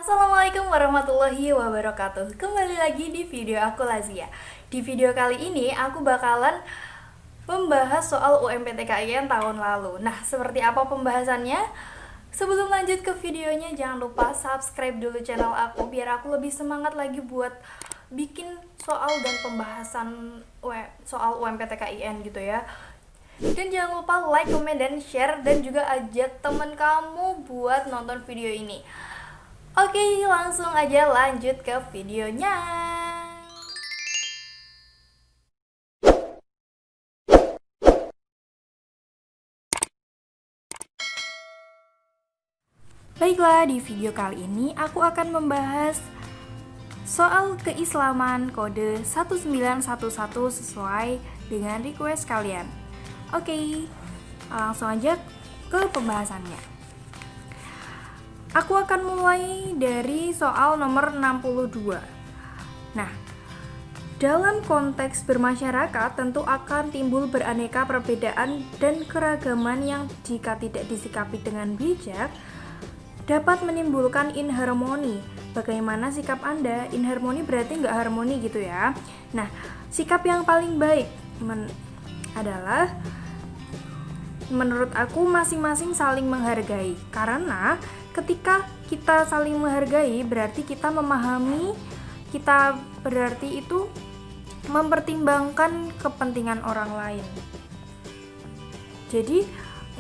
Assalamualaikum warahmatullahi wabarakatuh. Kembali lagi di video aku Lazia. Di video kali ini aku bakalan membahas soal UMPTKIN tahun lalu. Nah, seperti apa pembahasannya? Sebelum lanjut ke videonya, jangan lupa subscribe dulu channel aku biar aku lebih semangat lagi buat bikin soal dan pembahasan soal UMPTKIN gitu ya. Dan jangan lupa like, comment, dan share, dan juga ajak temen kamu buat nonton video ini. Oke, langsung aja lanjut ke videonya. Baiklah, di video kali ini aku akan membahas soal keislaman kode 1911 sesuai dengan request kalian. Oke, langsung aja ke pembahasannya. Aku akan mulai dari soal nomor 62. Nah, dalam konteks bermasyarakat tentu akan timbul beraneka perbedaan dan keragaman yang jika tidak disikapi dengan bijak dapat menimbulkan inharmoni. Bagaimana sikap Anda? Inharmoni berarti nggak harmoni gitu ya. Nah, sikap yang paling baik adalah menurut aku masing-masing saling menghargai. Karena ketika kita saling menghargai berarti kita memahami, kita berarti itu mempertimbangkan kepentingan orang lain. Jadi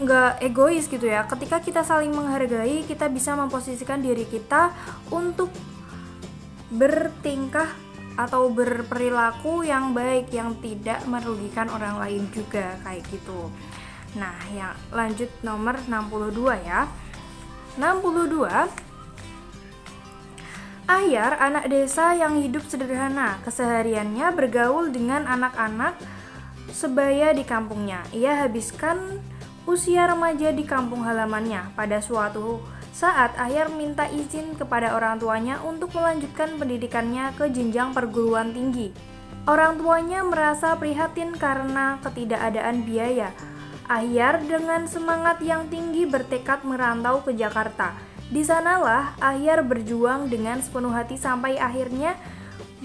nggak egois gitu ya. Ketika kita saling menghargai, kita bisa memposisikan diri kita untuk bertingkah atau berperilaku yang baik, yang tidak merugikan orang lain juga, kayak gitu. Nah, yang lanjut nomor 62 ya. 62. Ahyar, anak desa yang hidup sederhana, kesehariannya bergaul dengan anak-anak sebaya di kampungnya. Ia habiskan usia remaja di kampung halamannya. Pada suatu saat, Ahyar minta izin kepada orang tuanya untuk melanjutkan pendidikannya ke jenjang perguruan tinggi. Orang tuanya merasa prihatin karena ketidakadaan biaya. Ahyar dengan semangat yang tinggi bertekad merantau ke Jakarta. Di sanalah Ahyar berjuang dengan sepenuh hati sampai akhirnya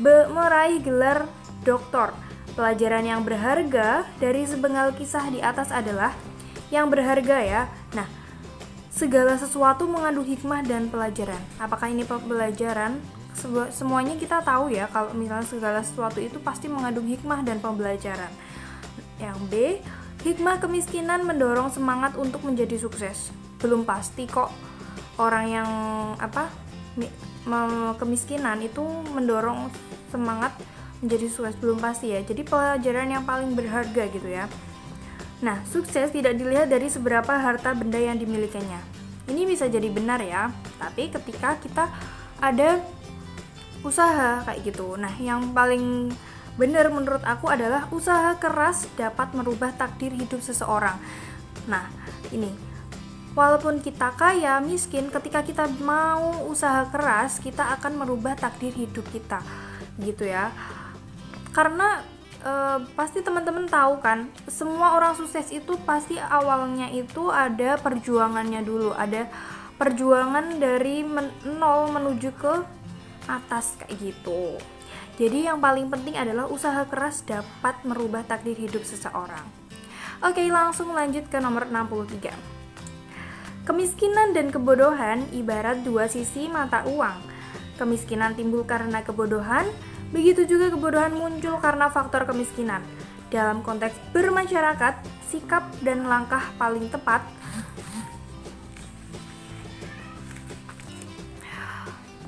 meraih gelar doktor. Pelajaran yang berharga dari sepenggal kisah di atas adalah yang berharga ya. Nah, segala sesuatu mengandung hikmah dan pelajaran. Apakah ini pembelajaran? Semuanya kita tahu ya, kalau misalnya segala sesuatu itu pasti mengandung hikmah dan pembelajaran. Yang B, hikmah kemiskinan mendorong semangat untuk menjadi sukses. Belum pasti kok orang yang kemiskinan itu mendorong semangat menjadi sukses, belum pasti ya. Jadi pelajaran yang paling berharga gitu ya. Nah, sukses tidak dilihat dari seberapa harta benda yang dimilikinya. Ini bisa jadi benar ya, tapi ketika kita ada usaha kayak gitu. Nah, yang paling benar menurut aku adalah usaha keras dapat merubah takdir hidup seseorang. Nah, ini walaupun kita kaya, miskin, ketika kita mau usaha keras, kita akan merubah takdir hidup kita, gitu ya. Karena pasti teman-teman tahu kan, semua orang sukses itu pasti awalnya itu ada perjuangannya dulu, ada perjuangan dari nol menuju ke atas kayak gitu. Jadi yang paling penting adalah usaha keras dapat merubah takdir hidup seseorang. Oke, langsung lanjut ke nomor 63. Kemiskinan dan kebodohan ibarat dua sisi mata uang. Kemiskinan timbul karena kebodohan, begitu juga kebodohan muncul karena faktor kemiskinan. Dalam konteks bermasyarakat, sikap dan langkah paling tepat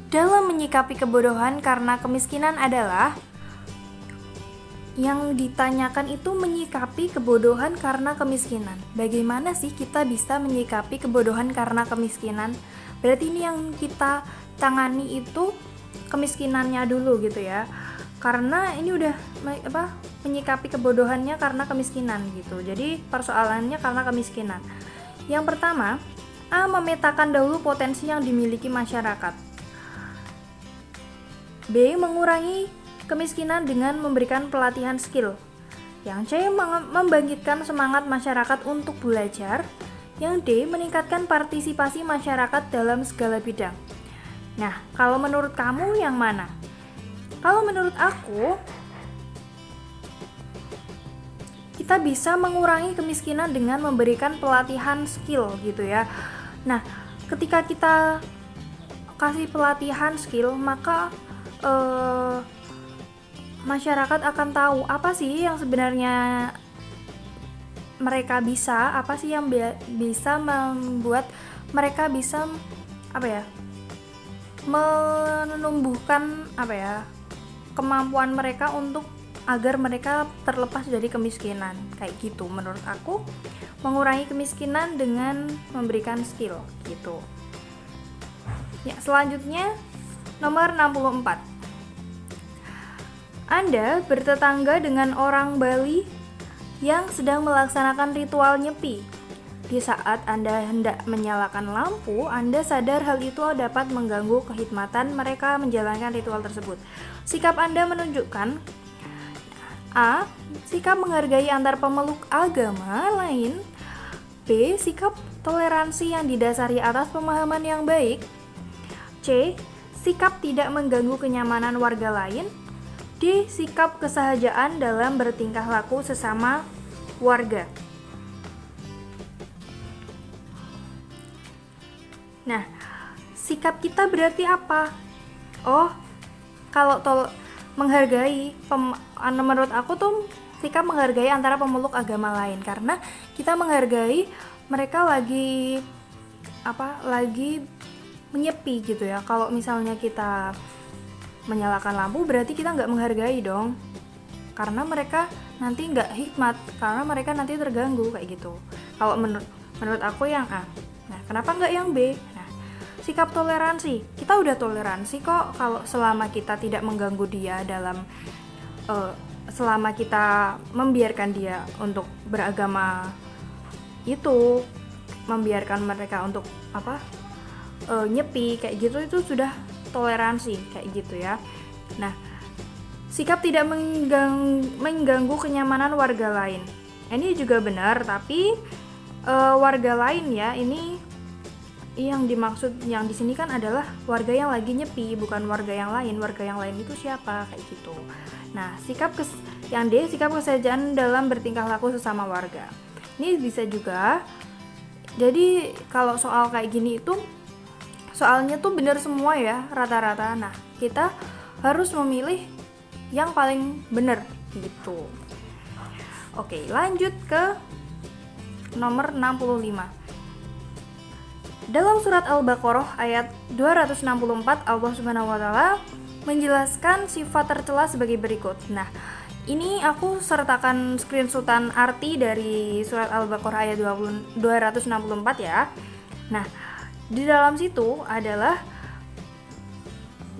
dalam menyikapi kebodohan karena kemiskinan adalah yang ditanyakan itu menyikapi kebodohan karena kemiskinan. Bagaimana sih kita bisa menyikapi kebodohan karena kemiskinan? Berarti ini yang kita tangani itu kemiskinannya dulu gitu ya. Karena ini udah menyikapi kebodohannya karena kemiskinan gitu. Jadi persoalannya karena kemiskinan. Yang pertama, A. Memetakan dahulu potensi yang dimiliki masyarakat. B. Mengurangi kemiskinan dengan memberikan pelatihan skill. Yang C. Membangkitkan semangat masyarakat untuk belajar. Yang D. Meningkatkan partisipasi masyarakat dalam segala bidang. Nah, kalau menurut kamu yang mana? Kalau menurut aku, kita bisa mengurangi kemiskinan dengan memberikan pelatihan skill gitu ya. Nah, ketika kita kasih pelatihan skill, maka masyarakat akan tahu apa sih yang sebenarnya mereka bisa, apa sih yang bisa membuat mereka bisa menumbuhkan kemampuan mereka untuk agar mereka terlepas dari kemiskinan. Kayak gitu menurut aku, mengurangi kemiskinan dengan memberikan skill gitu. Ya, selanjutnya nomor 64. Anda bertetangga dengan orang Bali yang sedang melaksanakan ritual nyepi. Di saat Anda hendak menyalakan lampu, Anda sadar hal itu dapat mengganggu kehikmatan mereka menjalankan ritual tersebut. Sikap Anda menunjukkan A. Sikap menghargai antar pemeluk agama lain. B. Sikap toleransi yang didasari atas pemahaman yang baik. C. Sikap tidak mengganggu kenyamanan warga lain. D. Sikap kesahajaan dalam bertingkah laku sesama warga. Nah, sikap kita berarti apa? Oh, kalau menghargai, menurut aku tuh sikap menghargai antara pemeluk agama lain, karena kita menghargai mereka lagi menyepi gitu ya. Kalau misalnya kita menyalakan lampu, berarti kita nggak menghargai dong, karena mereka nanti nggak hikmat, karena mereka nanti terganggu kayak gitu. Kalau menurut aku yang A. Nah, kenapa nggak yang B? Sikap toleransi, kita udah toleransi kok kalau selama kita tidak mengganggu dia dalam selama kita membiarkan dia untuk beragama itu, membiarkan mereka untuk nyepi kayak gitu, itu sudah toleransi kayak gitu ya. Nah, sikap tidak mengganggu kenyamanan warga lain, ini juga benar, tapi warga lain ya, ini yang dimaksud yang di sini kan adalah warga yang lagi nyepi, bukan warga yang lain. Warga yang lain itu siapa kayak gitu. Nah, yang D, sikap kesejahteraan dalam bertingkah laku sesama warga. Ini bisa juga. Jadi kalau soal kayak gini itu soalnya tuh benar semua ya rata-rata. Nah, kita harus memilih yang paling benar gitu. Oke, lanjut ke nomor 65. Dalam surat Al-Baqarah ayat 264, Allah Subhanahu wa taala menjelaskan sifat tercela sebagai berikut. Nah, ini aku sertakan screenshotan arti dari surat Al-Baqarah ayat 264 ya. Nah, di dalam situ adalah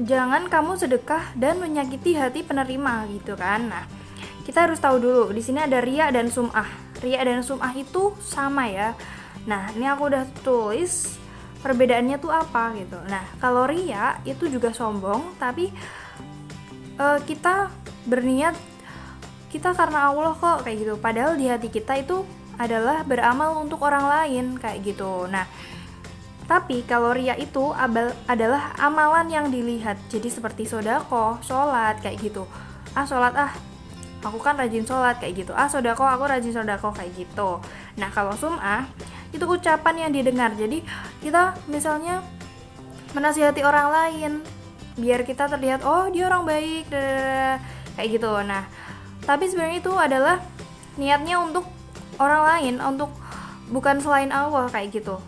jangan kamu sedekah dan menyakiti hati penerima gitu kan. Nah, kita harus tahu dulu di sini ada riya dan sum'ah. Riya dan sum'ah itu sama ya. Nah, ini aku udah tulis perbedaannya tuh apa gitu. Nah, kalau riya itu juga sombong, tapi kita berniat kita karena Allah kok kayak gitu. Padahal di hati kita itu adalah beramal untuk orang lain kayak gitu. Nah, tapi kalau riya itu adalah amalan yang dilihat. Jadi seperti sedekah, sholat kayak gitu. Sholat aku kan rajin sholat kayak gitu. Sedekah aku rajin sedekah kayak gitu. Nah, kalau sum'ah itu ucapan yang didengar. Jadi kita misalnya menasihati orang lain biar kita terlihat oh dia orang baik kayak gitu. Nah, tapi sebenarnya itu adalah niatnya untuk orang lain, untuk bukan selain Allah kayak gitu.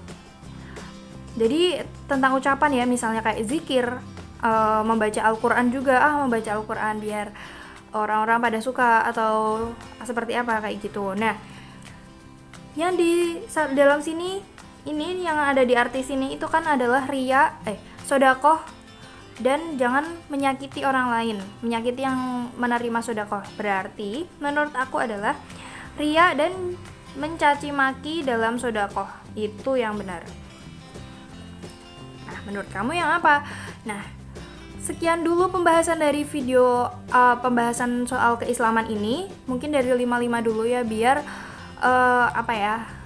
Jadi tentang ucapan ya, misalnya kayak zikir, membaca Al-Quran juga, membaca Al-Quran biar orang-orang pada suka atau seperti apa kayak gitu. Nah, yang di dalam sini ini yang ada di arti sini itu kan adalah riya, sedekah dan jangan menyakiti orang lain, menyakiti yang menerima sedekah. Berarti menurut aku adalah riya dan mencaci maki dalam sedekah itu yang benar. Nah, menurut kamu yang apa? Nah, sekian dulu pembahasan dari video pembahasan soal keislaman ini. Mungkin dari 55 dulu ya biar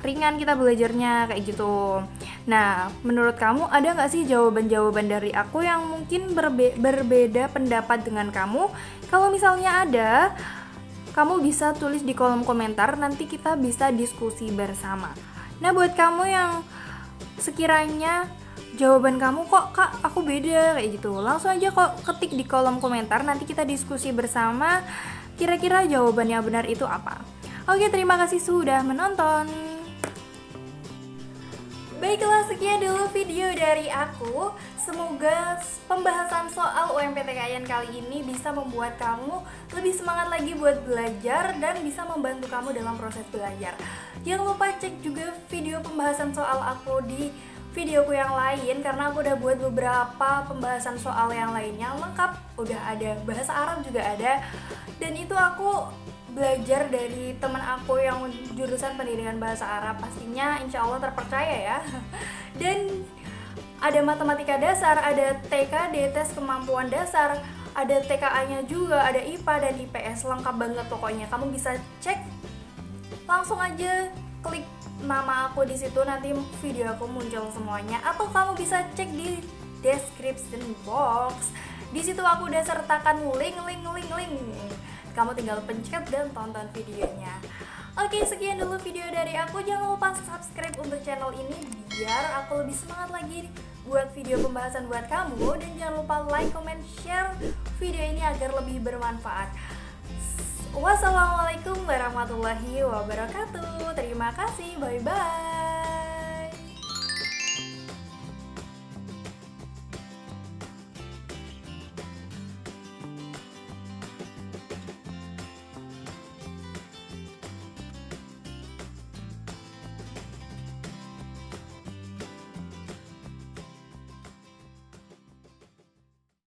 ringan kita belajarnya kayak gitu. Nah, menurut kamu ada nggak sih jawaban-jawaban dari aku yang mungkin berbeda pendapat dengan kamu? Kalau misalnya ada, kamu bisa tulis di kolom komentar, nanti kita bisa diskusi bersama. Nah, buat kamu yang sekiranya jawaban kamu kok kak aku beda kayak gitu, langsung aja kok ketik di kolom komentar, nanti kita diskusi bersama kira-kira jawaban yang benar itu apa. Oke, terima kasih sudah menonton. Baiklah, sekian dulu video dari aku. Semoga pembahasan soal UMPTKIN kali ini bisa membuat kamu lebih semangat lagi buat belajar dan bisa membantu kamu dalam proses belajar. Jangan lupa cek juga video pembahasan soal aku di videoku yang lain, karena aku udah buat beberapa pembahasan soal yang lainnya lengkap, udah ada bahasa Arab juga ada, dan itu aku belajar dari teman aku yang jurusan pendidikan bahasa Arab, pastinya insya Allah terpercaya ya. Dan ada matematika dasar, ada TKD tes kemampuan dasar, ada TKA-nya juga, ada IPA dan IPS, lengkap banget pokoknya. Kamu bisa cek, langsung aja klik nama aku di situ, nanti video aku muncul semuanya, atau kamu bisa cek di description box. Di situ aku udah sertakan link. Kamu tinggal pencet dan tonton videonya. Oke, sekian dulu video dari aku. Jangan lupa subscribe untuk channel ini biar aku lebih semangat lagi buat video pembahasan buat kamu, dan jangan lupa like, comment, share video ini agar lebih bermanfaat. Wassalamualaikum warahmatullahi wabarakatuh. Terima kasih, bye bye.